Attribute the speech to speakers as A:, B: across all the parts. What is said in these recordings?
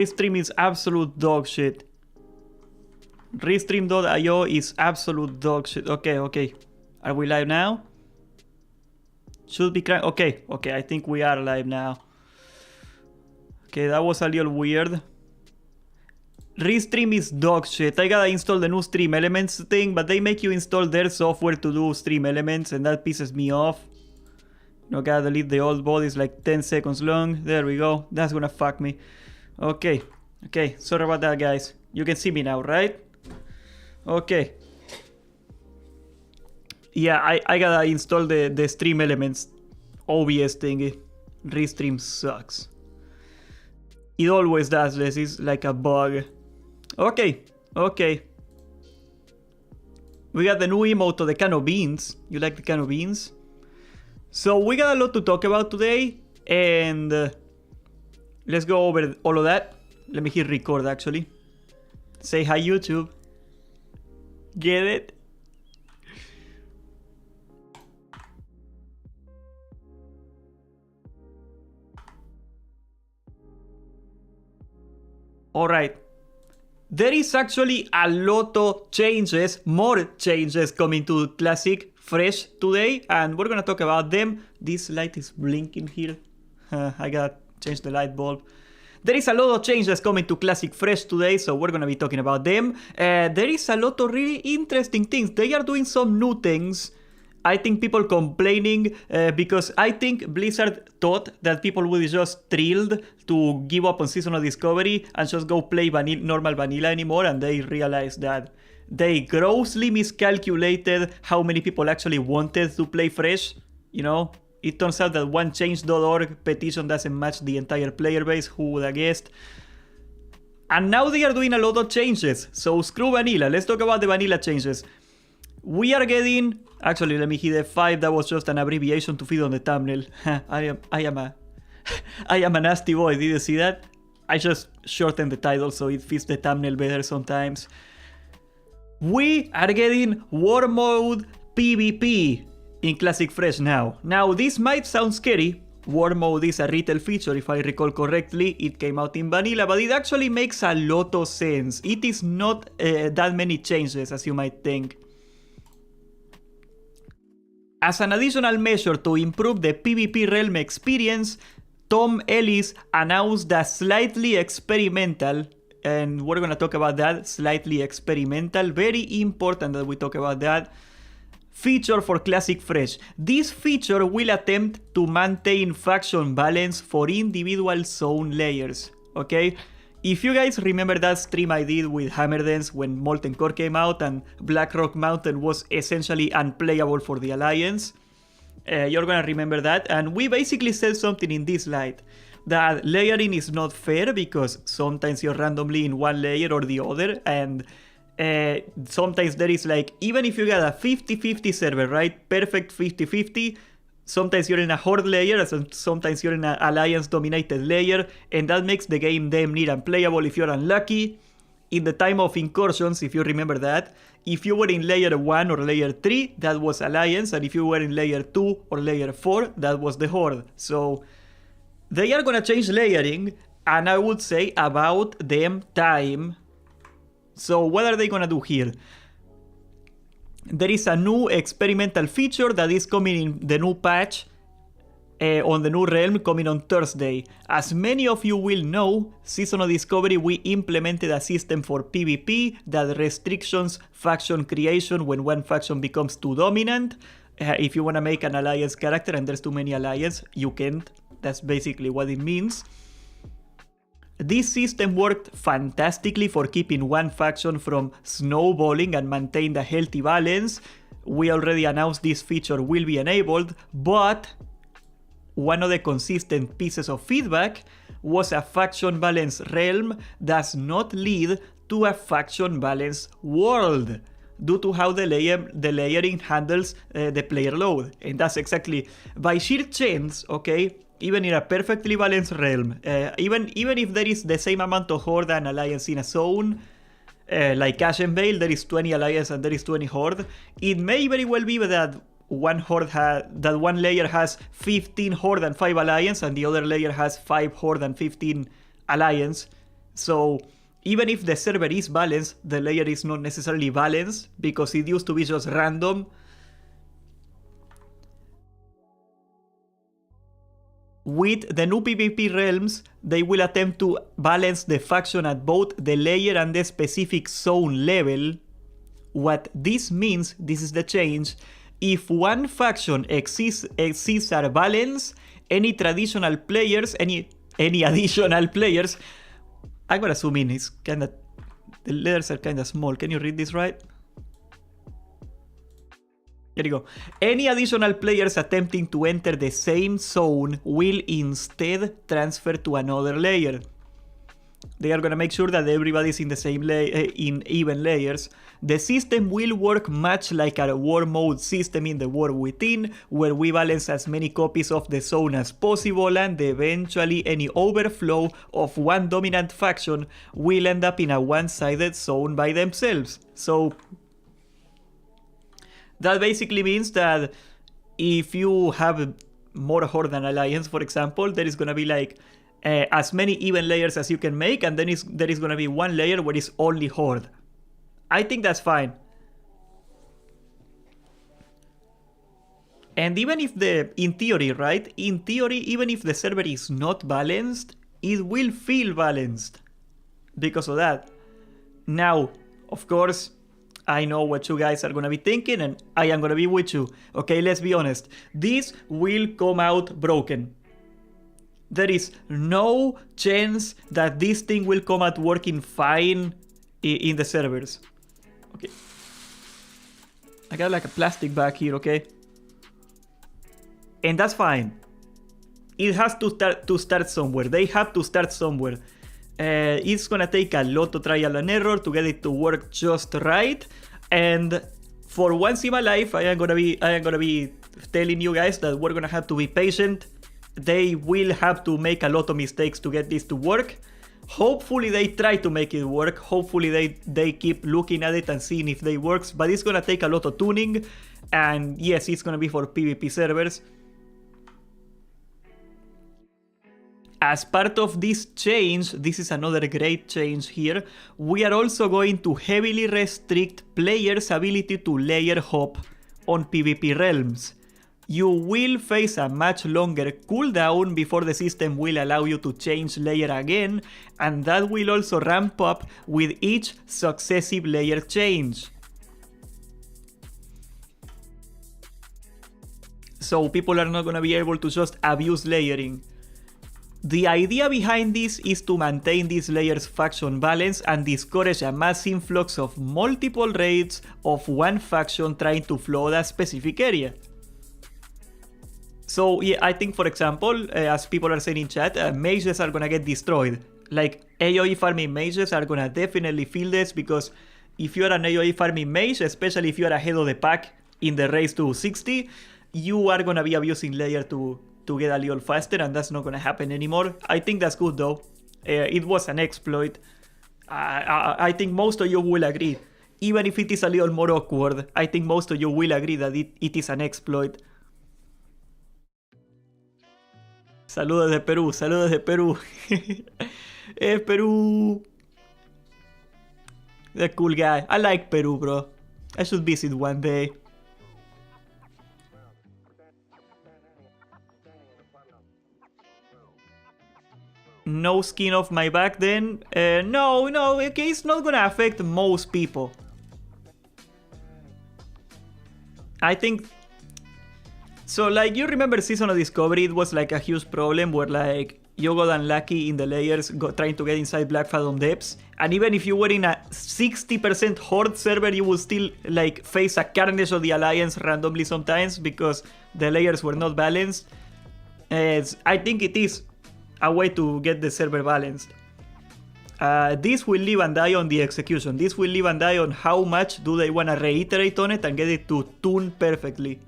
A: Restream is absolute dog shit. Restream.io is absolute dog shit. Okay. Are we live now? Should be crying. Okay, I think we are live now. Okay, that was a little weird. Restream is dog shit. I gotta install the new Stream Elements thing, but they make you install their software to do Stream Elements, and that pisses me off. No, gotta delete the old bot. It's like 10 seconds long. There we go. That's gonna fuck me. Okay. Sorry about that, guys. You can see me now, right? Okay. Yeah, I gotta install the Stream Elements OBS thingy. Restream sucks. It always does this. It's like a bug. Okay. We got the new emote of the can of beans. You like the can of beans? So we got a lot to talk about today. And let's go over all of that. Let me hit record actually. Say hi, YouTube. Get it? Alright. There is actually a lot of changes, more changes coming to Classic Fresh today, and we're gonna talk about them. This light is blinking here. I gotta change the light bulb. There is a lot of changes coming to Classic Fresh today, so we're gonna be talking about them. There is a lot of really interesting things. They are doing some new things. I think people complaining because I think Blizzard thought that people would be just thrilled to give up on Seasonal Discovery and just go play normal vanilla anymore, and they realized that they grossly miscalculated how many people actually wanted to play Fresh. You know, it turns out that one change.org petition doesn't match the entire player base. Who would have guessed? And now they are doing a lot of changes, so screw vanilla. Let's talk about the vanilla changes. We are getting... Actually, let me hit F5. That was just an abbreviation to fit on the thumbnail. I am a nasty boy. Did you see that? I just shortened the title so it fits the thumbnail better sometimes. We are getting War Mode PvP in Classic Fresh now. Now, this might sound scary. War Mode is a retail feature, if I recall correctly. It came out in vanilla, but it actually makes a lot of sense. It is not that many changes as you might think. As an additional measure to improve the PvP realm experience, Tom Ellis announced a slightly experimental, and we're gonna talk about that, slightly experimental, very important that we talk about that, feature for Classic Fresh. This feature will attempt to maintain faction balance for individual zone layers, okay? If you guys remember that stream I did with Hammerdance when Molten Core came out and Blackrock Mountain was essentially unplayable for the Alliance, you're gonna remember that. And we basically said something in this light, that layering is not fair because sometimes you're randomly in one layer or the other, and sometimes there is like, even if you got a 50-50 server, right? Perfect 50-50, sometimes you're in a Horde layer, and sometimes you're in an Alliance-dominated layer, and that makes the game damn near unplayable if you're unlucky. In the time of incursions, if you remember that, if you were in layer 1 or layer 3, that was Alliance, and if you were in layer 2 or layer 4, that was the Horde. So, they are gonna change layering, and I would say about damn time. So, what are they gonna do here? There is a new experimental feature that is coming in the new patch on the new realm coming on Thursday. As many of you will know, Seasonal Discovery, we implemented a system for PvP that restrictions faction creation when one faction becomes too dominant. If you want to make an Alliance character and there's too many Alliance, you can't. That's basically what it means. This system worked fantastically for keeping one faction from snowballing and maintained a healthy balance. We already announced this feature will be enabled, but one of the consistent pieces of feedback was a faction balance realm does not lead to a faction balance world due to how the layering handles the player load. And that's exactly, by sheer chance, okay, even in a perfectly balanced realm, even if there is the same amount of Horde and Alliance in a zone, like Ashen Vale, there is 20 Alliance and there is 20 Horde, it may very well be that one layer has 15 Horde and 5 Alliance, and the other layer has 5 Horde and 15 Alliance. So even if the server is balanced, the layer is not necessarily balanced because it used to be just random. With the new PvP realms, they will attempt to balance the faction at both the layer and the specific zone level. What this means, this is the change, if one faction exceeds our balance, any additional players, I'm gonna zoom in, it's kinda, the letters are kinda small, can you read this right? Here you go. Any additional players attempting to enter the same zone will instead transfer to another layer. They are gonna make sure that everybody's in the same in even layers. The system will work much like a war mode system in the War Within, where we balance as many copies of the zone as possible, and eventually any overflow of one dominant faction will end up in a one-sided zone by themselves. So that basically means that if you have more Horde than Alliance, for example, there is gonna be like as many even layers as you can make, and then there is gonna be one layer where it's only Horde. I think that's fine. And even if in theory, right? In theory, even if the server is not balanced, it will feel balanced because of that. Now, of course, I know what you guys are gonna be thinking, and I am gonna be with you. Okay, let's be honest. This will come out broken. There is no chance that this thing will come out working fine in the servers. Okay. I got like a plastic bag here, okay? And that's fine. It has to start somewhere. They have to start somewhere. It's gonna take a lot of trial and error to get it to work just right. And for once in my life, I am gonna be telling you guys that we're gonna have to be patient. They will have to make a lot of mistakes to get this to work. Hopefully they try to make it work. Hopefully they keep looking at it and seeing if they works. But it's gonna take a lot of tuning. And yes, it's gonna be for PvP servers. As part of this change, this is another great change here, we are also going to heavily restrict players' ability to layer hop on PvP realms. You will face a much longer cooldown before the system will allow you to change layer again, and that will also ramp up with each successive layer change. So people are not gonna be able to just abuse layering. The idea behind this is to maintain this layer's faction balance and discourage a mass influx of multiple raids of one faction trying to flood a specific area. So yeah, I think for example, as people are saying in chat, mages are gonna get destroyed. Like AoE farming mages are gonna definitely feel this, because if you're an AoE farming mage, especially if you're ahead of the pack in the race to 60, you are gonna be abusing layer to get a little faster, and that's not gonna happen anymore. I think that's good though. It was an exploit. I think most of you will agree. Even if it is a little more awkward, I think most of you will agree that it is an exploit. Saludos de Perú, saludos de Perú. Perú. The cool guy. I like Peru, bro. I should visit one day. No skin off my back then? No, okay, it's not gonna affect most people. I think... So, like, you remember Season of Discovery? It was like a huge problem where, like, you got unlucky in the layers trying to get inside Black Fathom depths. And even if you were in a 60% Horde server, you would still, like, face a Carnage of the Alliance randomly sometimes because the layers were not balanced. I think it is a way to get the server balanced. This will live and die on the execution. This will live and die on how much do they want to reiterate on it and get it to tune perfectly.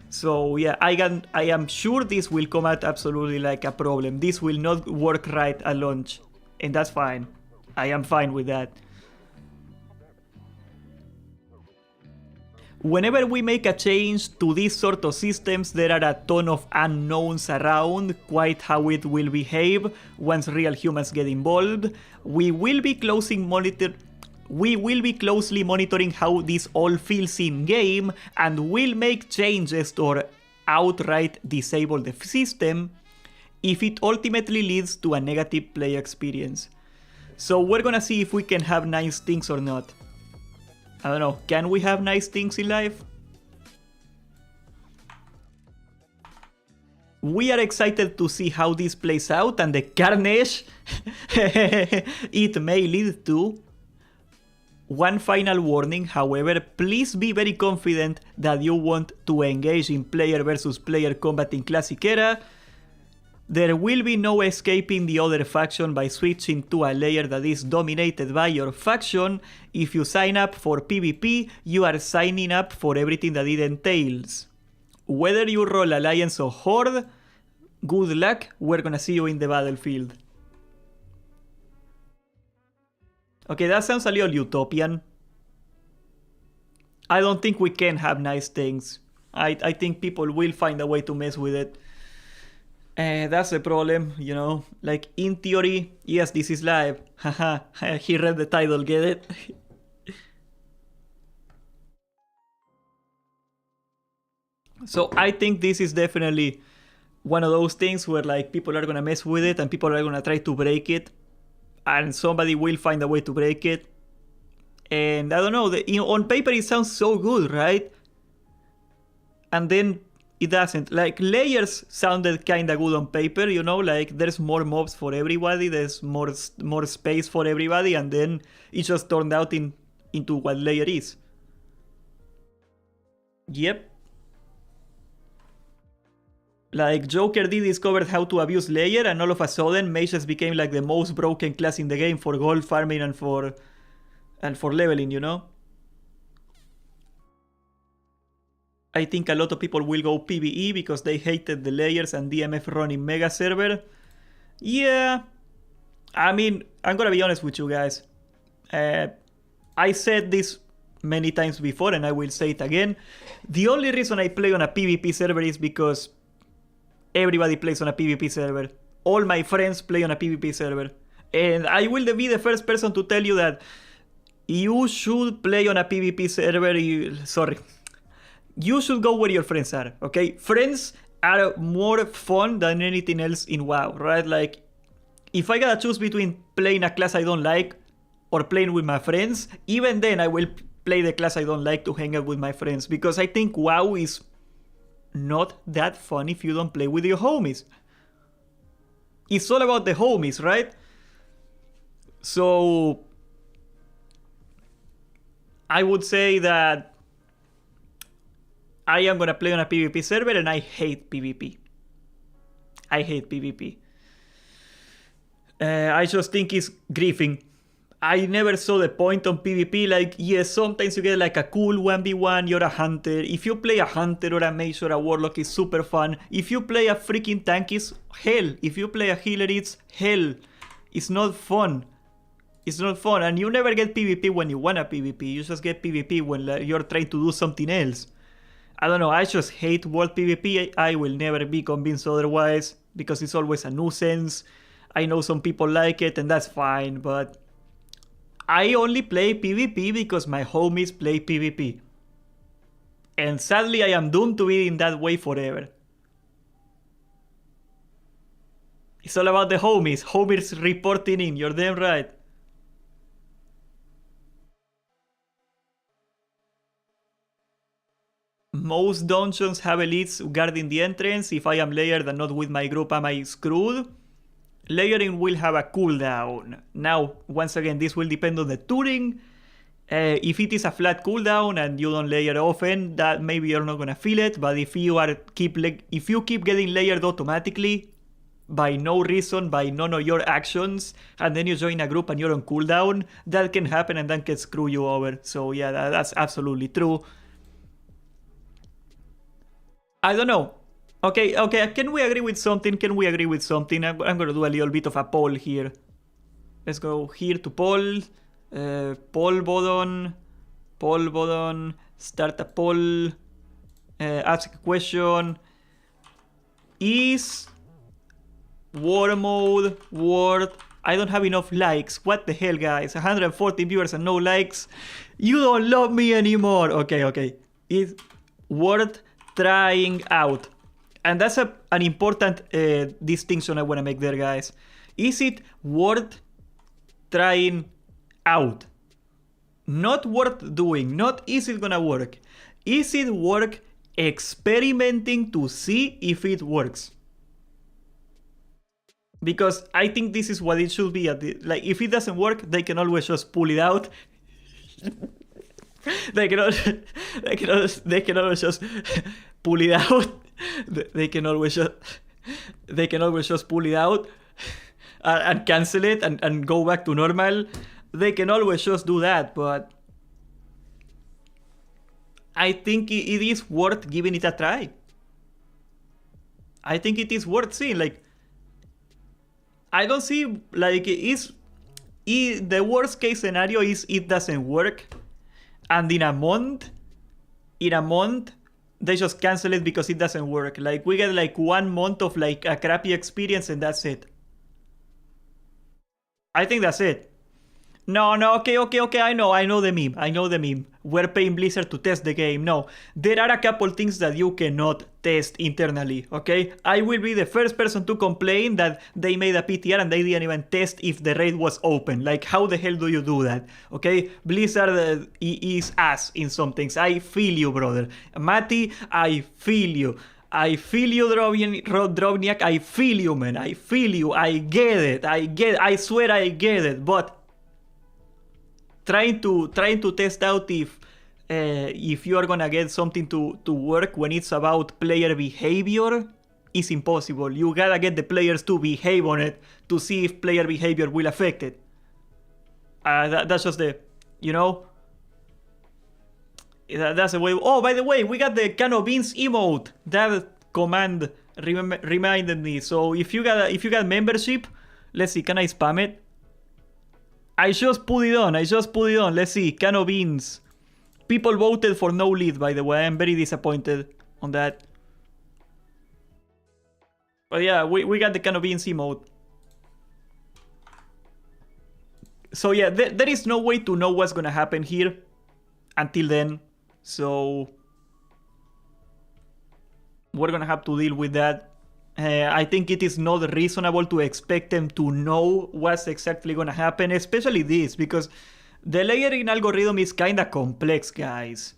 A: So yeah, I am sure this will come out absolutely like a problem. This will not work right at launch, and that's fine. I am fine with that. Whenever we make a change to these sort of systems, there are a ton of unknowns around quite how it will behave once real humans get involved. We will be closely monitoring how this all feels in-game, and will make changes or outright disable the system if it ultimately leads to a negative player experience. So we're gonna see if we can have nice things or not. I don't know, can we have nice things in life? We are excited to see how this plays out and the carnage it may lead to. One final warning, however, please be very confident that you want to engage in player versus player combat in Classic Era. There will be no escaping the other faction by switching to a layer that is dominated by your faction. If you sign up for PvP, you are signing up for everything that it entails. Whether you roll Alliance or Horde, good luck, we're gonna see you in the battlefield. Okay, that sounds a little utopian. I don't think we can have nice things. I think people will find a way to mess with it. That's the problem, you know. Like, in theory, yes, this is live. Haha, he read the title, get it? So I think this is definitely one of those things where, like, people are gonna mess with it and people are gonna try to break it. And somebody will find a way to break it. And I don't know, on paper it sounds so good, right? And then it doesn't. Like, layers sounded kinda good on paper, you know, like there's more mobs for everybody, there's more space for everybody, and then it just turned out into what layer is. Yep. Like, Joker D discovered how to abuse layer, and all of a sudden mages became like the most broken class in the game for gold farming and for leveling, you know? I think a lot of people will go PvE because they hated the layers and DMF running Mega Server. Yeah. I mean, I'm gonna be honest with you guys. I said this many times before and I will say it again. The only reason I play on a PvP server is because everybody plays on a PvP server. All my friends play on a PvP server. And I will be the first person to tell you that you should play on a PvP server. You should go where your friends are, okay? Friends are more fun than anything else in WoW, right? Like, if I gotta choose between playing a class I don't like or playing with my friends, even then I will play the class I don't like to hang out with my friends, because I think WoW is not that fun if you don't play with your homies. It's all about the homies, right? So I would say that I am gonna play on a PvP server, and I hate PvP. I hate PvP. I just think it's griefing. I never saw the point on PvP. Like, yes, sometimes you get like a cool 1v1, you're a hunter. If you play a hunter or a mage or a warlock, it's super fun. If you play a freaking tank, it's hell. If you play a healer, it's hell. It's not fun. It's not fun. And you never get PvP when you want a PvP. You just get PvP when you're trying to do something else. I don't know, I just hate world PvP. I will never be convinced otherwise, because it's always a nuisance. I know some people like it, and that's fine, but I only play PvP because my homies play PvP. And sadly, I am doomed to be in that way forever. It's all about the homies. Homies reporting in, you're damn right. Most dungeons have elites guarding the entrance. If I am layered and not with my group, am I screwed? Layering will have a cooldown. Now, once again, this will depend on the tuning. If it is a flat cooldown and you don't layer often, that maybe you're not gonna feel it. But if you keep getting layered automatically by no reason, by none of your actions, and then you join a group and you're on cooldown, that can happen and that can screw you over. So yeah, that's absolutely true. I don't know. Okay, can we agree with something? I'm gonna do a little bit of a poll here. Let's go here to poll. Poll button. Start a poll. Ask a question. Is war mode worth? I don't have enough likes. What the hell, guys? 140 viewers and no likes. You don't love me anymore. Okay. It's worth trying out. And that's an important distinction I want to make there, guys. Is it worth trying out? Not worth doing. Not is it gonna work. Is it worth experimenting to see if it works? Because I think this is what it should be. Like, if it doesn't work, they can always just pull it out. they can always just pull it out. They can always just pull it out and cancel it and go back to normal. They can always just do that, but I think it is worth giving it a try. I think it is worth seeing. Like, I don't see, like, the worst case scenario is it doesn't work, and in a month, they just cancel it because it doesn't work. Like, we get like 1 month of like a crappy experience and that's it. I think that's it. No, okay, I know the meme. We're paying Blizzard to test the game. No, there are a couple things that you cannot test internally, okay? I will be the first person to complain that they made a PTR and they didn't even test if the raid was open. Like, how the hell do you do that, okay? Blizzard is ass in some things. I feel you, brother. Matty, I feel you. I feel you, Drobniak. I feel you, man. I feel you. I get it. I swear I get it. But trying to test out if you are gonna get something to work when it's about player behavior is impossible. You gotta get the players to behave on it to see if player behavior will affect it. That's just the, you know, that's the way. Oh, by the way, we got the can of beans emote. That command reminded me. So if you got membership, let's see, can I spam it? I just put it on. Let's see. Can of beans. People voted for no lead, by the way. I'm very disappointed on that. But yeah, we got the can of beans emote. So yeah, there is no way to know what's gonna happen here until then. So we're gonna have to deal with that. I think it is not reasonable to expect them to know what's exactly gonna happen, especially this, because the layering algorithm is kinda complex, guys.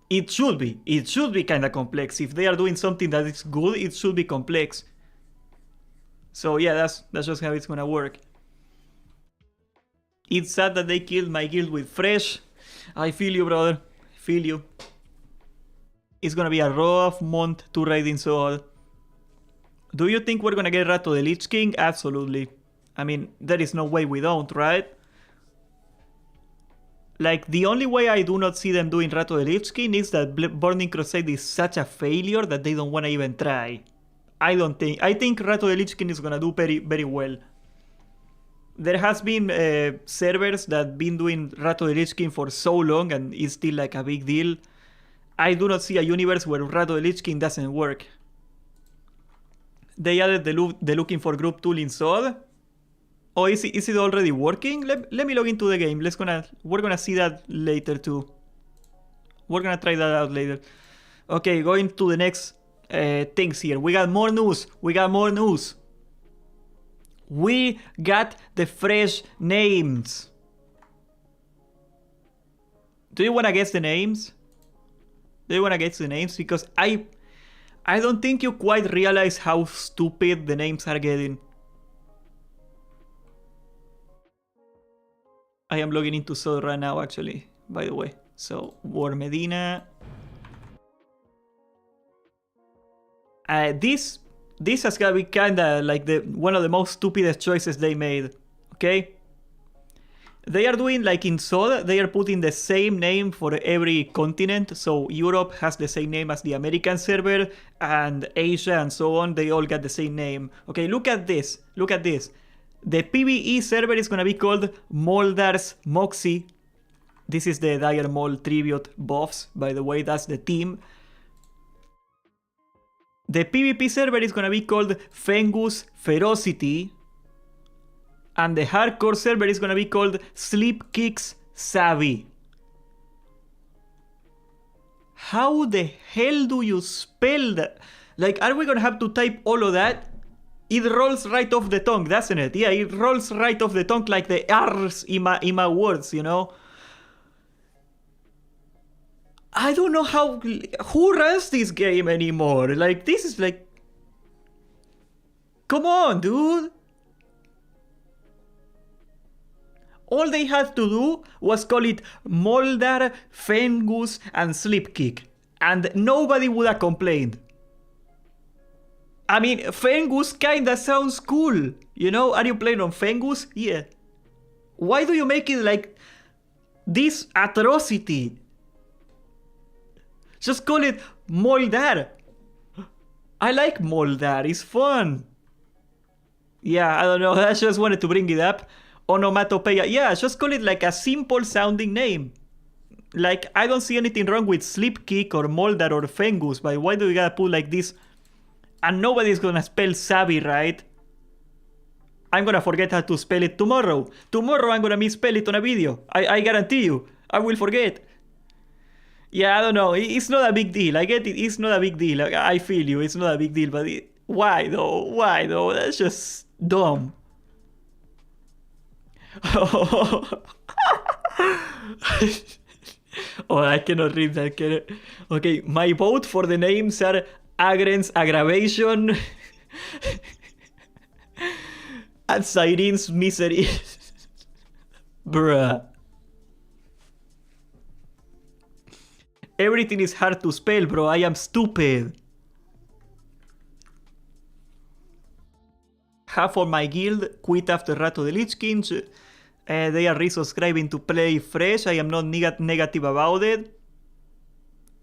A: It should be kinda complex. If they are doing something that is good, it should be complex. So yeah, that's just how it's gonna work. It's sad that they killed my guild with Fresh. I feel you, brother. I feel you. It's gonna be a rough month to raid in Sword. Do you think we're gonna get Rato the Lich King? Absolutely. I mean, there is no way we don't, right? Like, the only way I do not see them doing Rato the Lich King is that Burning Crusade is such a failure that they don't want to even try. I think Rato the Lich King is gonna do very, very well. There has been servers that been doing Rato the Lich King for so long and it's still like a big deal. I do not see a universe where Rato the Lich King doesn't work. They added the looking for group tool in SOD. Oh, is it already working? Let me log into the game. We're gonna see that later too. We're gonna try that out later. Okay, going to the next things here. We got more news. We got the fresh names. Do you wanna guess the names? Because I don't think you quite realize how stupid the names are getting. I am logging into SOD right now, actually, by the way. So, War Medina. This has gotta be kinda like one of the most stupidest choices they made, okay? They are doing, like in SOD, they are putting the same name for every continent. So Europe has the same name as the American server, and Asia and so on, they all got the same name. Okay, look at this. The PvE server is gonna be called Moldar's Moxie. This is the Dire Maul tribute buffs, by the way, that's the team. The PvP server is gonna be called Fengus Ferocity. And the hardcore server is gonna be called Sleep Kicks Savvy. How the hell do you spell that? Like, are we gonna have to type all of that? It rolls right off the tongue, doesn't it? Yeah, it rolls right off the tongue like the R's in my words, you know? I don't know who runs this game anymore. Like, this is like... Come on, dude. All they had to do was call it Moldar, Fengus, and Slipkick. And nobody would have complained. I mean, Fengus kinda sounds cool. You know, are you playing on Fengus? Yeah. Why do you make it like this atrocity? Just call it Moldar. I like Moldar, it's fun. Yeah, I don't know, I just wanted to bring it up. Onomatopeia, yeah, just call it like a simple sounding name. Like, I don't see anything wrong with Slipkick or Moldar or Fengus, but why do you gotta put like this? And nobody's gonna spell savvy right. I'm gonna forget how to spell it tomorrow. Tomorrow I'm gonna misspell it on a video. I guarantee you. I will forget. Yeah, I don't know. It's not a big deal. I get it. It's not a big deal. I feel you. It's not a big deal. But why though? Why though? That's just dumb. Oh, I cannot read that. Okay, my vote for the names are Agren's Aggravation and Cyrene's Misery. Bruh. Everything is hard to spell, bro. I am stupid. Half of my guild quit after Rato the Lich King. They are resubscribing to play fresh. I am not negative about it.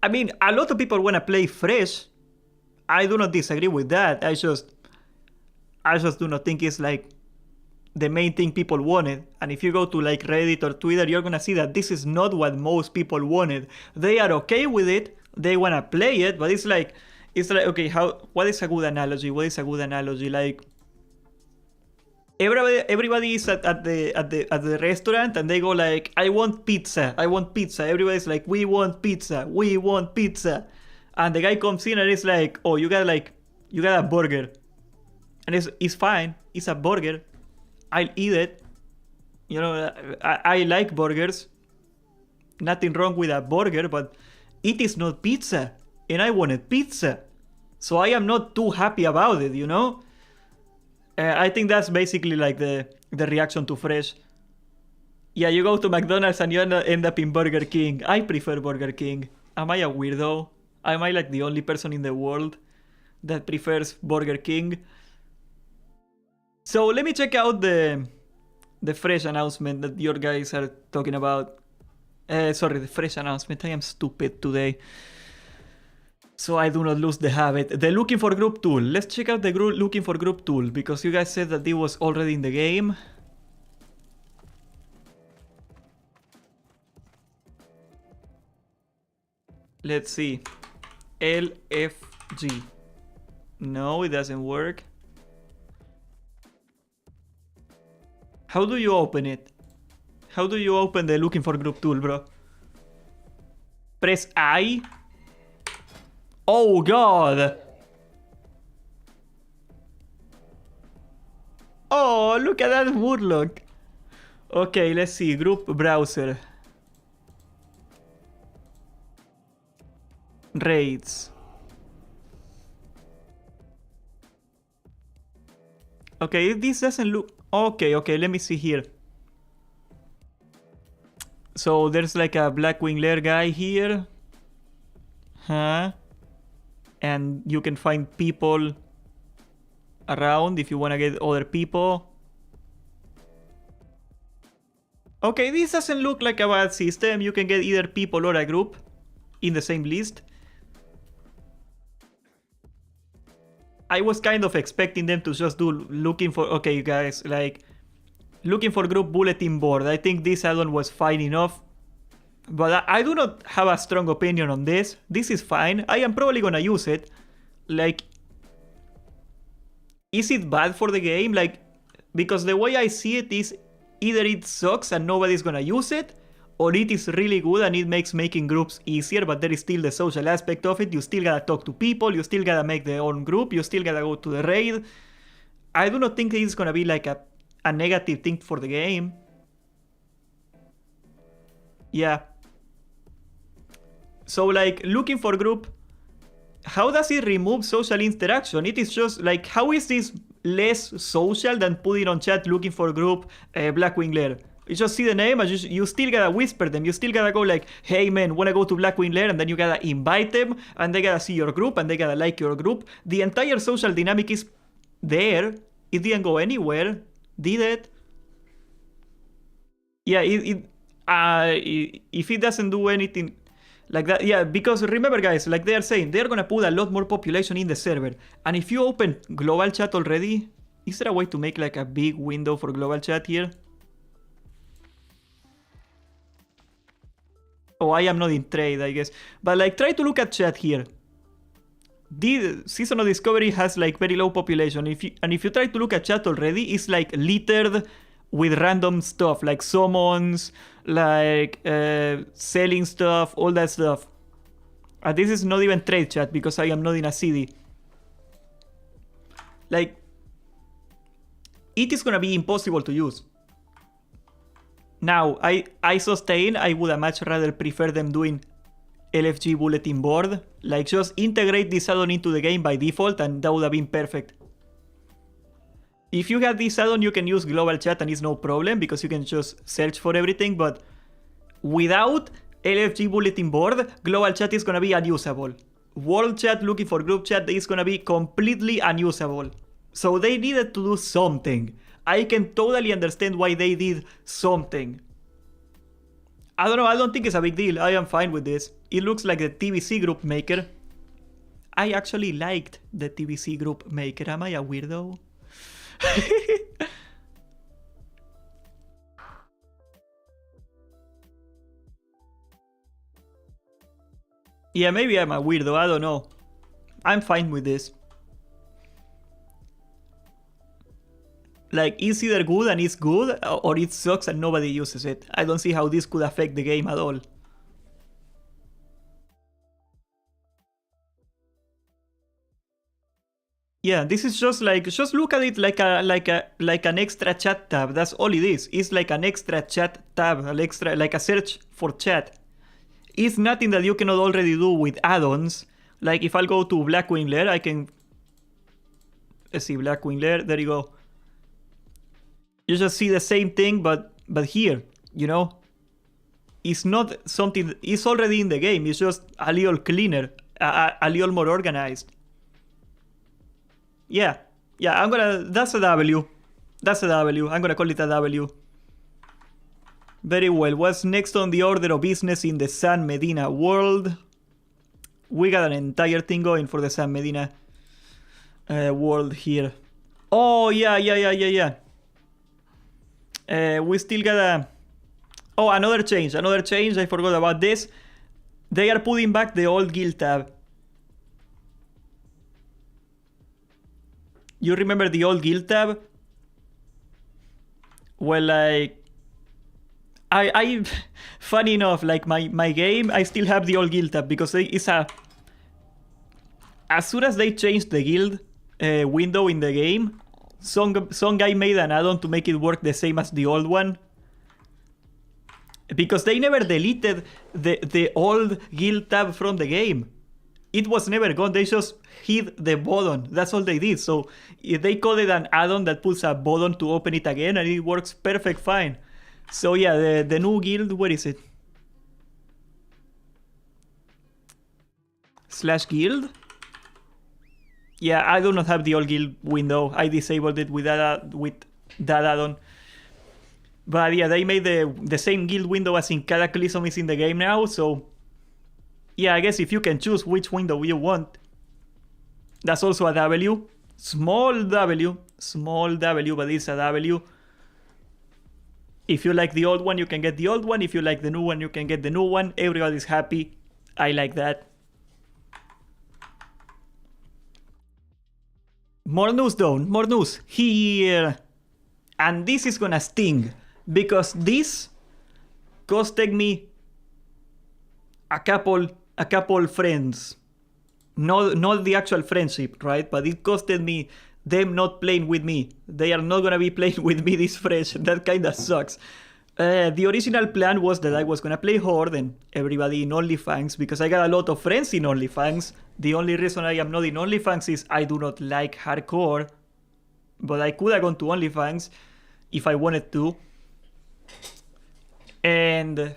A: I mean, a lot of people want to play fresh. I do not disagree with that. I just do not think it's like the main thing people wanted. And if you go to like Reddit or Twitter, you're gonna see that this is not what most people wanted. They are okay with it. They wanna play it, but it's like okay, what is a good analogy? What is a good analogy? Like everybody is at the restaurant and they go like, I want pizza. Everybody's like, we want pizza. And the guy comes in and it's like, oh, you got a burger. And it's fine. It's a burger. I'll eat it. You know, I like burgers. Nothing wrong with a burger, but it is not pizza. And I wanted pizza. So I am not too happy about it, you know? I think that's basically like the reaction to fresh. Yeah, you go to McDonald's and you end up in Burger King. I prefer Burger King. Am I a weirdo? Am I like the only person in the world that prefers Burger King? So let me check out the fresh announcement that your guys are talking about. Sorry, the fresh announcement. I am stupid today. So I do not lose the habit. The looking for group tool. Let's check out the looking for group tool, because you guys said that it was already in the game. Let's see. LFG. No, it doesn't work. How do you open it? How do you open the looking for group tool, bro? Press I. Oh god. Oh, look at that Murloc. Okay, let's see. Group browser. Raids. Okay, this doesn't look... Okay, let me see here. So there's like a Blackwing Lair guy here. Huh? And you can find people around if you want to get other people. Okay, this doesn't look like a bad system. You can get either people or a group in the same list. I was kind of expecting them to just do looking for... Okay, guys, like... Looking for group bulletin board. I think this add-on was fine enough. But I do not have a strong opinion on this. This is fine. I am probably gonna use it. Like, is it bad for the game? Like, because the way I see it is either it sucks and nobody's gonna use it, or it is really good and it makes making groups easier, but there is still the social aspect of it. You still gotta talk to people, you still gotta make their own group, you still gotta go to the raid. I do not think it's gonna be like a negative thing for the game. Yeah. So like, looking for group, how does it remove social interaction? It is just like, how is this less social than putting on chat looking for group Blackwing Lair? You just see the name and you still gotta whisper them. You still gotta go like, hey man, wanna go to Blackwing Lair? And then you gotta invite them and they gotta see your group and they gotta like your group. The entire social dynamic is there. It didn't go anywhere, did it? Yeah, if it doesn't do anything like that, yeah, because remember guys, like they are saying, they're gonna put a lot more population in the server. And if you open global chat already, is there a way to make like a big window for global chat here? Oh, I am not in trade, I guess. But like, try to look at chat here. The Season of Discovery has like very low population. If you try to look at chat already, it's like littered with random stuff, like summons, like selling stuff, all that stuff. And this is not even trade chat because I am not in a CD. Like, it is gonna be impossible to use. Now, I sustain, I would have much rather prefer them doing LFG bulletin board. Like, just integrate this add-on into the game by default and that would have been perfect. If you have this add-on, you can use global chat and it's no problem because you can just search for everything, but without LFG bulletin board, global chat is gonna be unusable. World chat looking for group chat is gonna be completely unusable. So they needed to do something. I can totally understand why they did something. I don't know, I don't think it's a big deal. I am fine with this. It looks like the TBC group maker. I actually liked the TBC group maker. Am I a weirdo? Yeah, maybe I'm a weirdo. I don't know. I'm fine with this. Like, it's either good and it's good, or it sucks and nobody uses it. I don't see how this could affect the game at all. Yeah, this is just like, just look at it like an extra chat tab. That's all it is. It's like an extra chat tab, an extra, like a search for chat. It's nothing that you cannot already do with add-ons. Like if I'll go to Blackwing Lair, I can, let's see, Blackwing Lair, there you go. You just see the same thing, but here, you know? It's not something, it's already in the game. It's just a little cleaner, a little more organized. Yeah, I'm gonna, that's a W. That's a W, I'm gonna call it a W. Very well, what's next on the order of business in the San Medina world? We got an entire thing going for the San Medina world here. Oh, yeah. We still gotta... Oh, another change, I forgot about this. They are putting back the old guild tab. You remember the old guild tab? Well, like... I funny enough, like my game, I still have the old guild tab because it's a... As soon as they changed the guild window in the game, some guy made an add-on to make it work the same as the old one. Because they never deleted the old guild tab from the game. It was never gone, they just hid the button. That's all they did. So they coded an add-on that puts a button to open it again and it works perfect fine. So yeah, the new guild, where is it? /guild? Yeah, I do not have the old guild window. I disabled it with that add-on. But yeah, they made the same guild window as in Cataclysm is in the game now, so... Yeah, I guess if you can choose which window you want. That's also a W. Small W, but it's a W. If you like the old one, you can get the old one. If you like the new one, you can get the new one. Everybody's happy. I like that. More news though, more news. Here. And this is gonna sting. Because this costed me a couple friends. Not the actual friendship, right? But it costed me them not playing with me. They are not gonna be playing with me this fresh. That kinda sucks. The original plan was that I was gonna play Horde and everybody in OnlyFans because I got a lot of friends in OnlyFans. The only reason I am not in OnlyFans is I do not like hardcore. But I could have gone to OnlyFans if I wanted to. And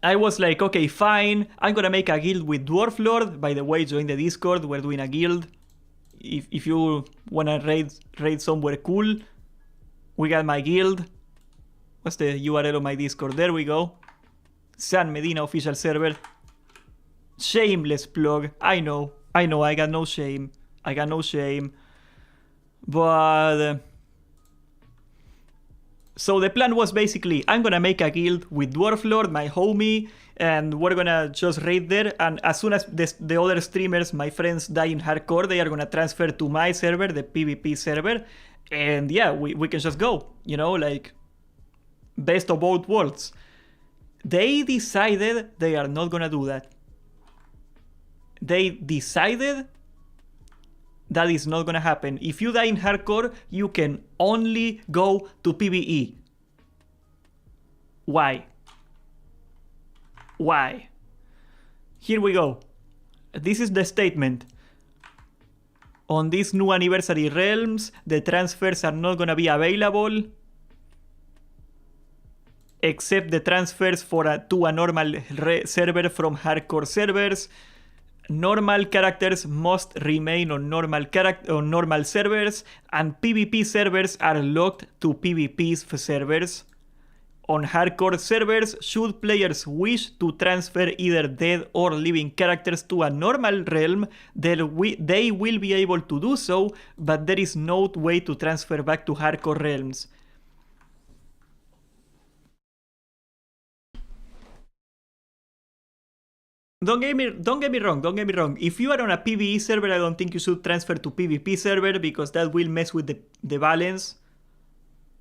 A: I was like, okay, fine. I'm gonna make a guild with Dwarf Lord. By the way, join the Discord. We're doing a guild. If you wanna raid somewhere cool, we got my guild. What's the URL of my Discord? There we go. San Medina official server. Shameless plug. I know. I got no shame. But so the plan was basically, I'm gonna make a guild with Dwarf Lord, my homie, and we're gonna just raid there. And as soon as the other streamers, my friends, die in hardcore, they are gonna transfer to my server, the PvP server. And yeah, we can just go. You know, like, best of both worlds. They decided they are not gonna do that. They decided that is not gonna happen. If you die in hardcore, you can only go to PvE. Why? Here we go. This is the statement. On these new anniversary realms, the transfers are not gonna be available, except the transfers to a normal server from hardcore servers. Normal characters must remain on normal servers, and PvP servers are locked to PvP servers. On hardcore servers, should players wish to transfer either dead or living characters to a normal realm, they will be able to do so, but there is no way to transfer back to hardcore realms. Don't get me wrong. If you are on a PvE server, I don't think you should transfer to PvP server because that will mess with the balance.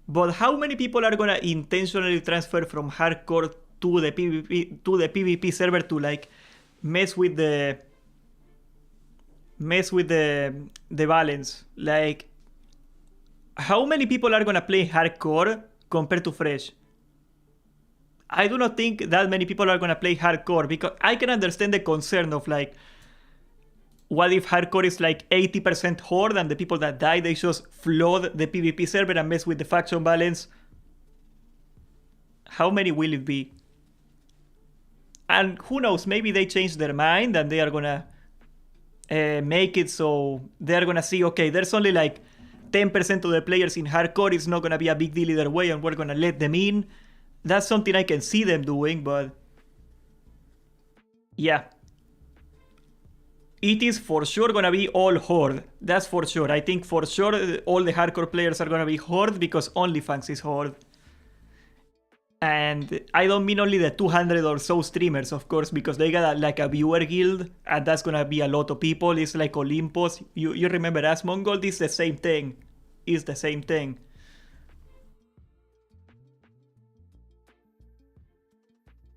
A: But how many people are gonna intentionally transfer from hardcore to the PvP server to like mess with the balance? Like, how many people are gonna play hardcore compared to fresh? I do not think that many people are gonna play hardcore, because I can understand the concern of like, what if hardcore is like 80% horde and the people that die, they just flood the PvP server and mess with the faction balance? How many will it be? And who knows, maybe they change their mind and they are gonna make it so they're gonna see, okay, there's only like 10% of the players in hardcore, it's not gonna be a big deal either way and we're gonna let them in. That's something I can see them doing, but yeah. It is for sure gonna be all horde. That's for sure. I think for sure all the hardcore players are gonna be horde because OnlyFans is horde. And I don't mean only the 200 or so streamers, of course, because they got like a viewer guild, and that's gonna be a lot of people. It's like Olympus. You remember Asmongold? It's the same thing. It's the same thing.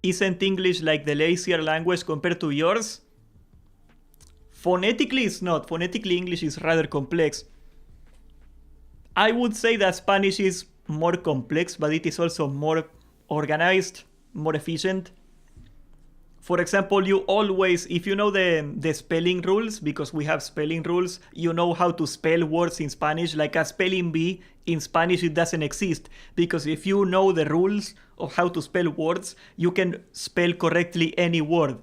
A: Isn't English like the lazier language compared to yours? Phonetically, it's not. Phonetically, English is rather complex. I would say that Spanish is more complex, but it is also more organized, more efficient. For example, you always, if you know the spelling rules, because we have spelling rules, you know how to spell words in Spanish. Like a spelling bee, in Spanish it doesn't exist. Because if you know the rules of how to spell words, you can spell correctly any word.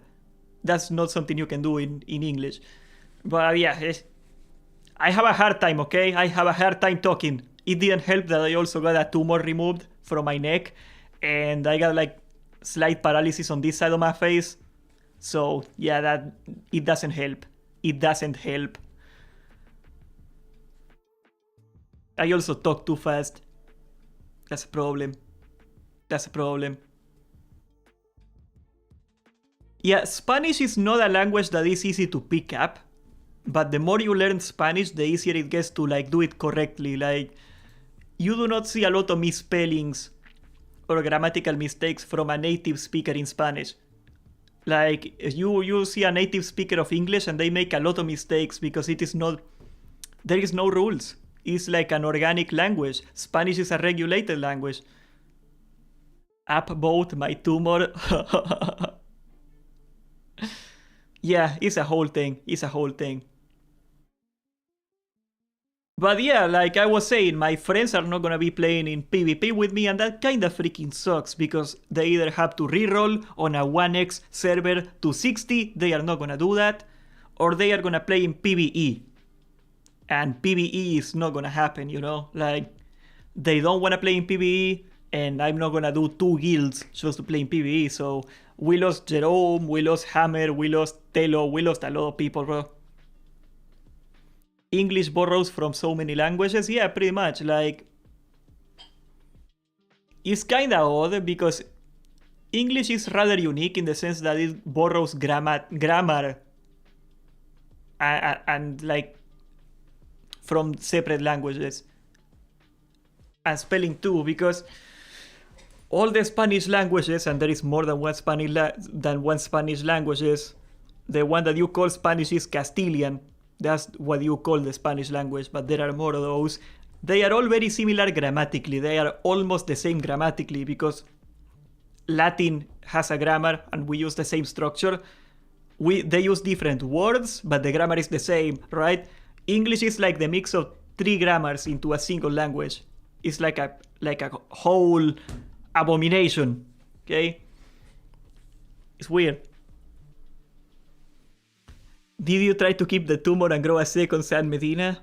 A: That's not something you can do in English. But yeah, I have a hard time, okay? I have a hard time talking. It didn't help that I also got a tumor removed from my neck. And I got like slight paralysis on this side of my face. So yeah, it doesn't help. It doesn't help. I also talk too fast. That's a problem. That's a problem. Yeah, Spanish is not a language that is easy to pick up, but the more you learn Spanish, the easier it gets to like do it correctly. Like, you do not see a lot of misspellings or grammatical mistakes from a native speaker in Spanish. Like, you see a native speaker of English and they make a lot of mistakes because there is no rules. It's like an organic language. Spanish is a regulated language. Upvote my tumor. Yeah, it's a whole thing. It's a whole thing. But yeah, like I was saying, my friends are not gonna be playing in PvP with me, and that kinda freaking sucks because they either have to reroll on a 1x server to 60, they are not gonna do that, or they are gonna play in PvE. And PvE is not gonna happen, you know? Like, they don't wanna play in PvE, and I'm not gonna do 2 guilds just to play in PvE, so we lost Jerome, we lost Hammer, we lost Telo, we lost a lot of people, bro. English borrows from so many languages? Yeah, pretty much. Like, it's kind of odd because English is rather unique in the sense that it borrows grammar and like from separate languages, and spelling too, because all the Spanish languages, and there is more than one Spanish languages, the one that you call Spanish is Castilian. That's what you call the Spanish language, but there are more of those. They are all very similar grammatically. They are almost the same grammatically because Latin has a grammar and we use the same structure. They use different words, but the grammar is the same, right? English is like the mix of 3 grammars into a single language. It's like a whole abomination, okay? It's weird. Did you try to keep the tumor and grow a second San Medina?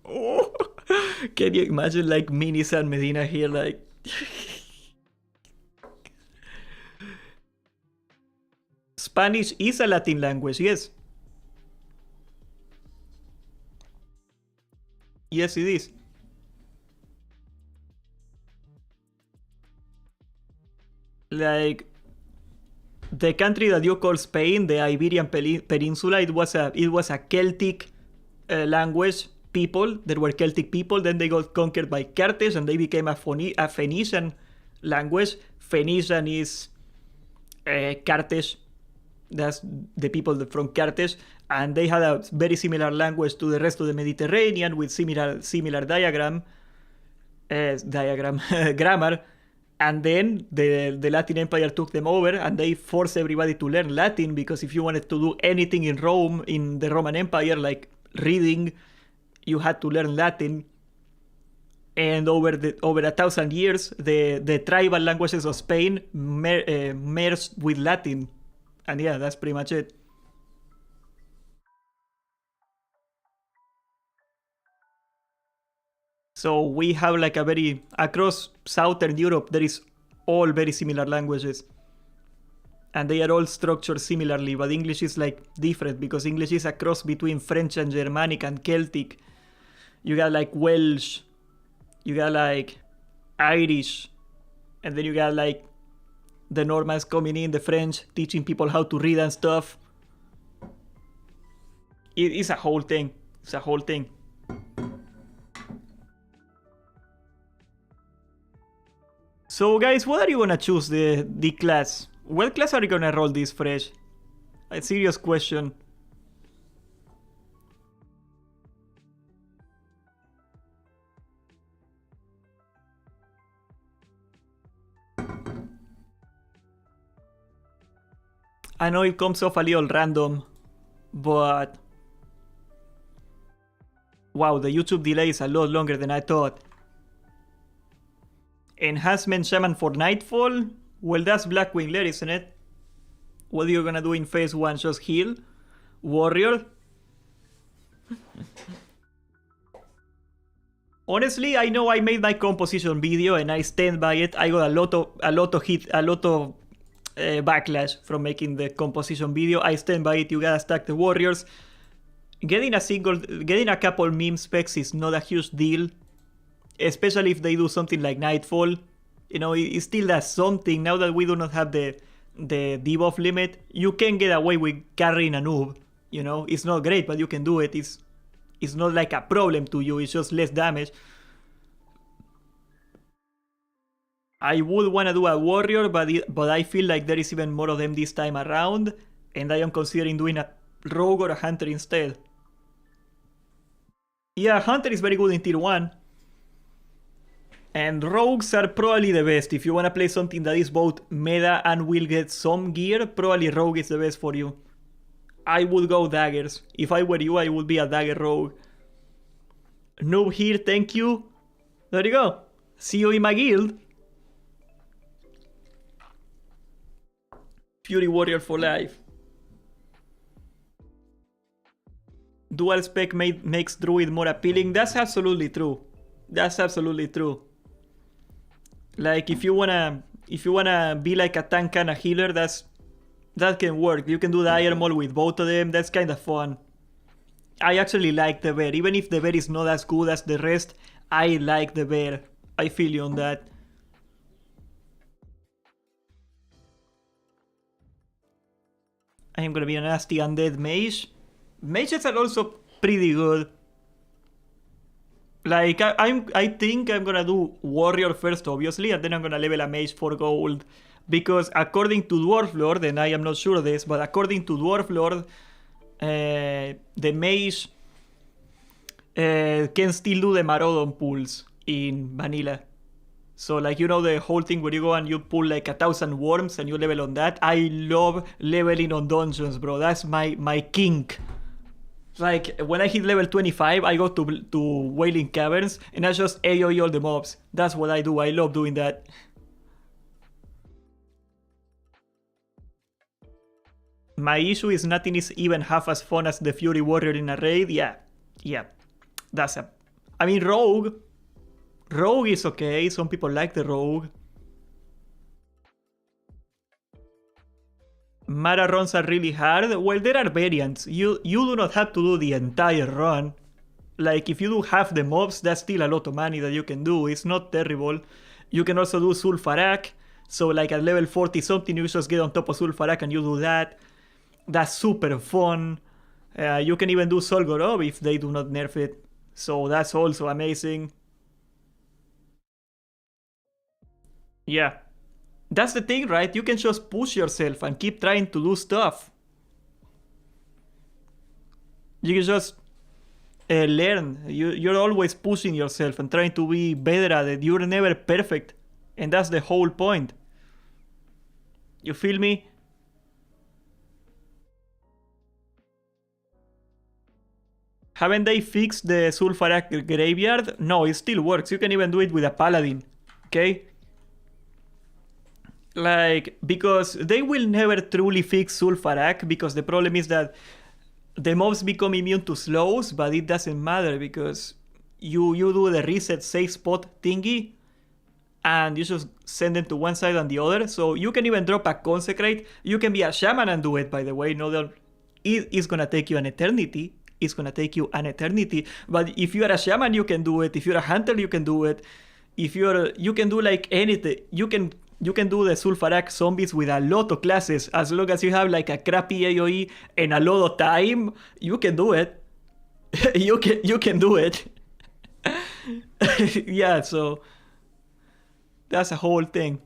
A: Oh, can you imagine like mini San Medina here? Like, Spanish is a Latin language, yes. Yes, it is. Like, the country that you call Spain, the Iberian Peninsula, it was a Celtic language people. There were Celtic people. Then they got conquered by Carthage, and they became a Phoenician language. Phoenician is Carthage. That's the people from Carthage, and they had a very similar language to the rest of the Mediterranean with similar grammar. And then the Latin Empire took them over, and they forced everybody to learn Latin, because if you wanted to do anything in Rome, in the Roman Empire, like reading, you had to learn Latin. And over 1,000 years, the tribal languages of Spain merged with Latin. And yeah, that's pretty much it. So we have like across Southern Europe, there is all very similar languages. And they are all structured similarly, but English is like different because English is a cross between French and Germanic and Celtic. You got like Welsh, you got like Irish, and then you got like the Normans coming in, the French, teaching people how to read and stuff. It's a whole thing. It's a whole thing. So guys, what are you gonna choose the class? What class are you gonna roll this fresh? A serious question. I know it comes off a little random, but wow, the YouTube delay is a lot longer than I thought. Enhancement Shaman for Nightfall? Well, that's Blackwing Lair, isn't it? What are you gonna do in phase 1? Just heal? Warrior? Honestly, I know I made my composition video and I stand by it. I got a lot of backlash from making the composition video. I stand by it. You gotta stack the warriors. Getting a couple meme specs is not a huge deal. especially if they do something like Nightfall. You know, it still does something. Now that we do not have the debuff limit, you can get away with carrying a noob. You know, it's not great, but you can do it. It's not like a problem to you. It's just less damage. I would want to do a warrior, but I feel like there is even more of them this time around, and I am considering doing a rogue or a hunter instead. Yeah, hunter is very good in tier 1. And rogues are probably the best. If you want to play something that is both meta and will get some gear, probably rogue is the best for you. I would go daggers. If I were you, I would be a dagger rogue. Noob here, thank you. There you go. See you in my guild. Fury Warrior for life. Dual spec makes Druid more appealing. That's absolutely true. That's absolutely true. Like if you wanna be like a tank and a healer, that can work. You can do the Iron Maul with both of them. That's kind of fun. I actually like the bear. Even if the bear is not as good as the rest, I like the bear. I feel you on that. I am gonna be a nasty undead mage. Mages are also pretty good. Like, I think I'm gonna do warrior first, obviously, and then I'm gonna level a mage for gold. Because according to Dwarf Lord, and I am not sure of this, but according to Dwarf Lord, the mage can still do the Marodon pulls in vanilla. So, like, you know the whole thing where you go and you pull like 1,000 worms and you level on that? I love leveling on dungeons, bro. That's my kink. Like, when I hit level 25, I go to Wailing Caverns and I just AoE all the mobs. That's what I do. I love doing that. My issue is nothing is even half as fun as the Fury Warrior in a raid. Yeah. That's a... I mean, Rogue is okay. Some people like the Rogue. Mara runs are really hard. Well, there are variants. You do not have to do the entire run. Like, if you do half the mobs, that's still a lot of money that you can do. It's not terrible. You can also do Sulfarak. So, like, at level 40 something, you just get on top of Sulfarak and you do that. That's super fun. You can even do Solgorov if they do not nerf it. So, that's also amazing. Yeah. That's the thing, right? You can just push yourself and keep trying to do stuff. You can just learn. You're always pushing yourself and trying to be better at it. You're never perfect. And that's the whole point. You feel me? Haven't they fixed the Sulfarak graveyard? No, it still works. You can even do it with a paladin. Okay? Like, because they will never truly fix Sulfarak, because the problem is that the mobs become immune to slows, but it doesn't matter because you do the reset safe spot thingy and you just send them to one side and the other. So you can even drop a consecrate. You can be a shaman and do it, by the way. No, it's gonna take you an eternity. It's gonna take you an eternity. But if you're a shaman, you can do it. If you're a hunter, you can do it. You can do like anything. You can do the Sulfarak zombies with a lot of classes. As long as you have like a crappy AoE and a lot of time, you can do it. you can do it. Yeah, so that's a whole thing.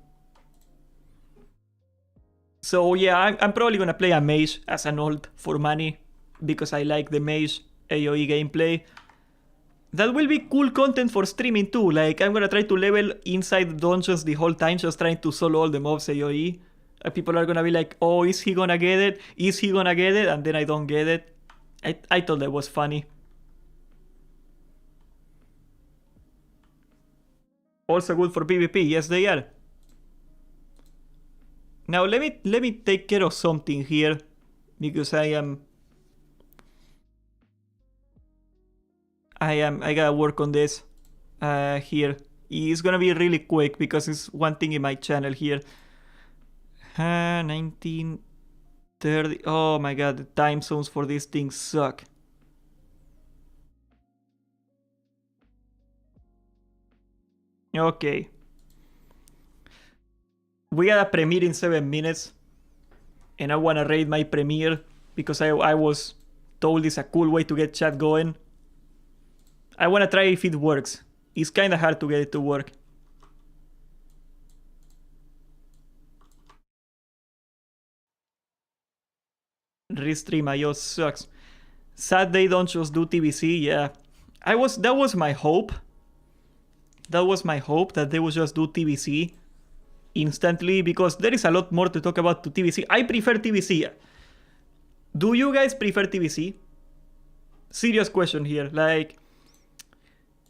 A: So yeah, I'm probably gonna play a mage as an ult for money because I like the mage AoE gameplay. That will be cool content for streaming too. Like, I'm gonna try to level inside dungeons the whole time, just trying to solo all the mobs AoE. People are gonna be like, oh, is he gonna get it? Is he gonna get it? And then I don't get it. I thought that was funny. Also good for PvP. Yes, they are. Now let me take care of something here, because I gotta work on this here. It's gonna be really quick because it's one thing in my channel here. 1930. Oh my god, the time zones for these things suck. Okay. We got a premiere in 7 minutes. And I wanna rate my premiere because I was told it's a cool way to get chat going. I wanna try if it works. It's kinda hard to get it to work. Restream IO sucks. Sad they don't just do TBC, yeah. That was my hope. That was my hope that they would just do TBC instantly because there is a lot more to talk about to TBC. I prefer TBC. Do you guys prefer TBC? Serious question here. Like,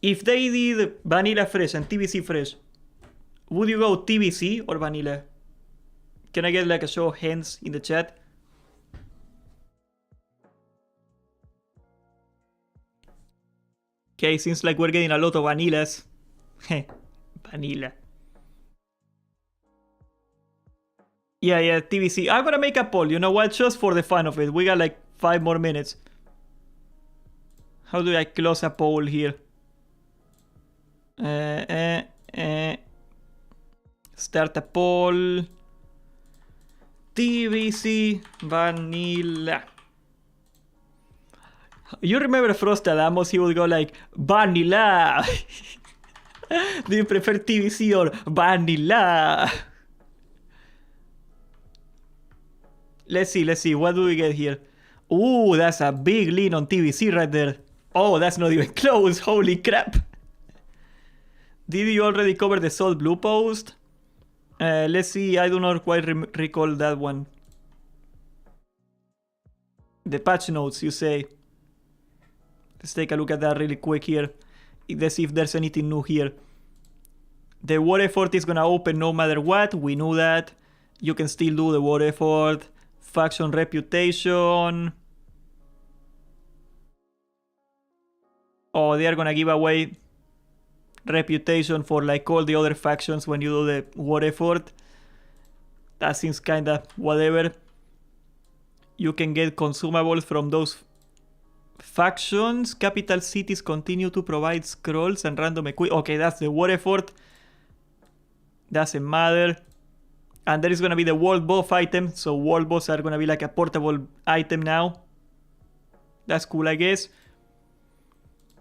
A: if they did Vanilla Fresh and TBC Fresh, would you go TBC or Vanilla? Can I get like a show of hands in the chat? Okay, seems like we're getting a lot of vanillas. Vanilla. Yeah, TBC. I'm gonna make a poll, you know what? Just for the fun of it. We got like 5 more minutes. How do I close a poll here? Start a poll. TBC Vanilla. You remember Frostadamos? He would go like, Vanilla. Do you prefer TBC or Vanilla? Let's see. What do we get here? Ooh, that's a big lean on TBC right there. Oh, that's not even close. Holy crap. Did you already cover the Salt Blue post? Let's see. I do not quite recall that one. The patch notes, you say. Let's take a look at that really quick here. Let's see if there's anything new here. The war effort is gonna open no matter what. We knew that. You can still do the war effort. Faction reputation. Oh, they are gonna give away reputation for like all the other factions when you do the war effort. That seems kinda whatever. You can get consumables from those factions. Capital cities continue to provide scrolls and random equip. Okay, that's the war effort. Doesn't matter. And there is gonna be the world buff item. So world buffs are gonna be like a portable item now. That's cool, I guess.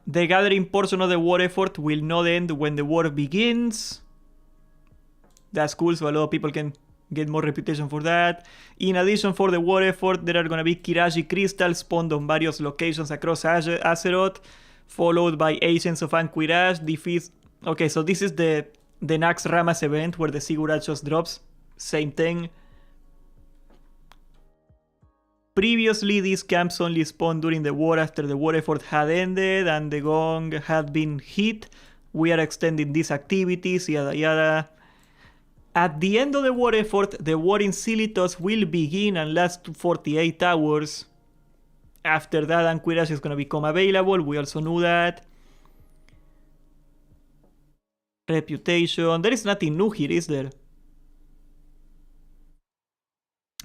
A: The gathering portion of the war effort will not end when the war begins. That's cool, so a lot of people can get more reputation for that. In addition, for the war effort, there are gonna be Kiraji crystals spawned on various locations across Azeroth, followed by Agents of Anquirage. Defeat. Okay, so this is the Nax Ramas event where the Sigurd just drops. Same thing. Previously, these camps only spawned during the war after the war effort had ended and the gong had been hit. We are extending these activities, yada yada. At the end of the war effort, the war in Silitos will begin and last 48 hours. After that, Anquirage is going to become available. We also knew that. Reputation. There is nothing new here, is there?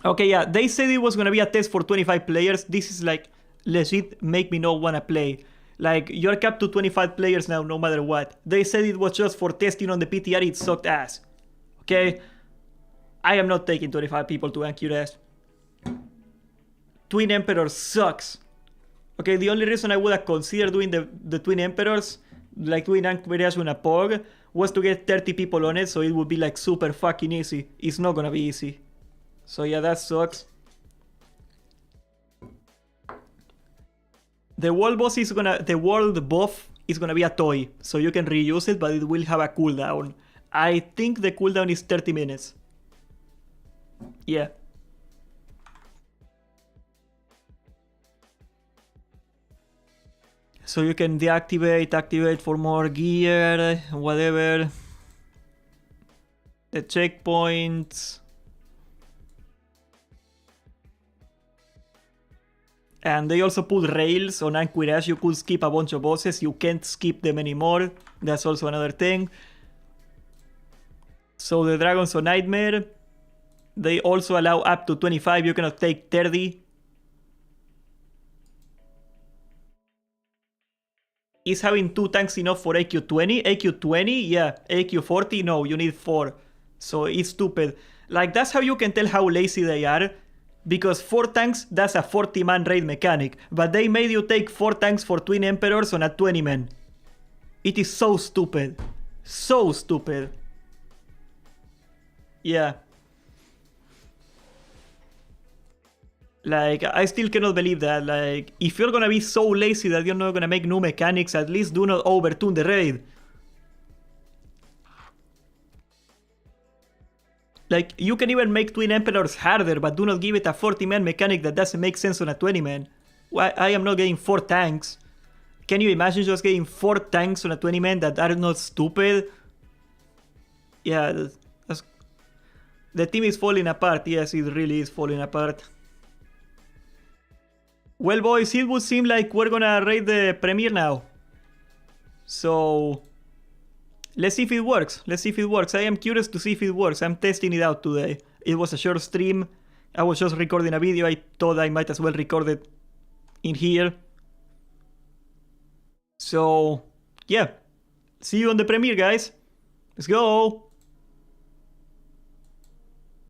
A: Okay, yeah, they said it was gonna be a test for 25 players. This is like legit make me not wanna play. Like, you're capped to 25 players now, no matter what. They said it was just for testing on the PTR, it sucked ass. Okay? I am not taking 25 people to Anchorage. Twin Emperor sucks. Okay, the only reason I would have considered doing the Twin Emperors, like doing Anchorage with a POG, was to get 30 people on it, so it would be like super fucking easy. It's not gonna be easy. So yeah, that sucks. The world buff is gonna be a toy, so you can reuse it, but it will have a cooldown. I think the cooldown is 30 minutes. Yeah. So you can deactivate, activate for more gear, whatever. The checkpoints. And they also put rails on Anchorage. You could skip a bunch of bosses. You can't skip them anymore. That's also another thing. So the Dragons of Nightmare, they also allow up to 25. You cannot take 30. Is having 2 tanks enough for AQ 20? AQ 20? Yeah. AQ 40? No, you need 4. So it's stupid. Like, that's how you can tell how lazy they are. Because 4 tanks, that's a 40-man raid mechanic. But they made you take 4 tanks for Twin Emperors on a 20-man. It is so stupid. So stupid. Yeah. Like, I still cannot believe that. Like, if you're gonna be so lazy that you're not gonna make new mechanics, at least do not overtune the raid. Like, you can even make Twin Emperors harder, but do not give it a 40-man mechanic that doesn't make sense on a 20-man. Why I am not getting 4 tanks? Can you imagine just getting 4 tanks on a 20-man that are not stupid? Yeah, the team is falling apart. Yes, it really is falling apart. Well, boys, it would seem like we're gonna raid the premiere now. So, let's see if it works. Let's see if it works. I am curious to see if it works. I'm testing it out today. It was a short stream. I was just recording a video. I thought I might as well record it in here. So, yeah. See you on the premiere, guys. Let's go.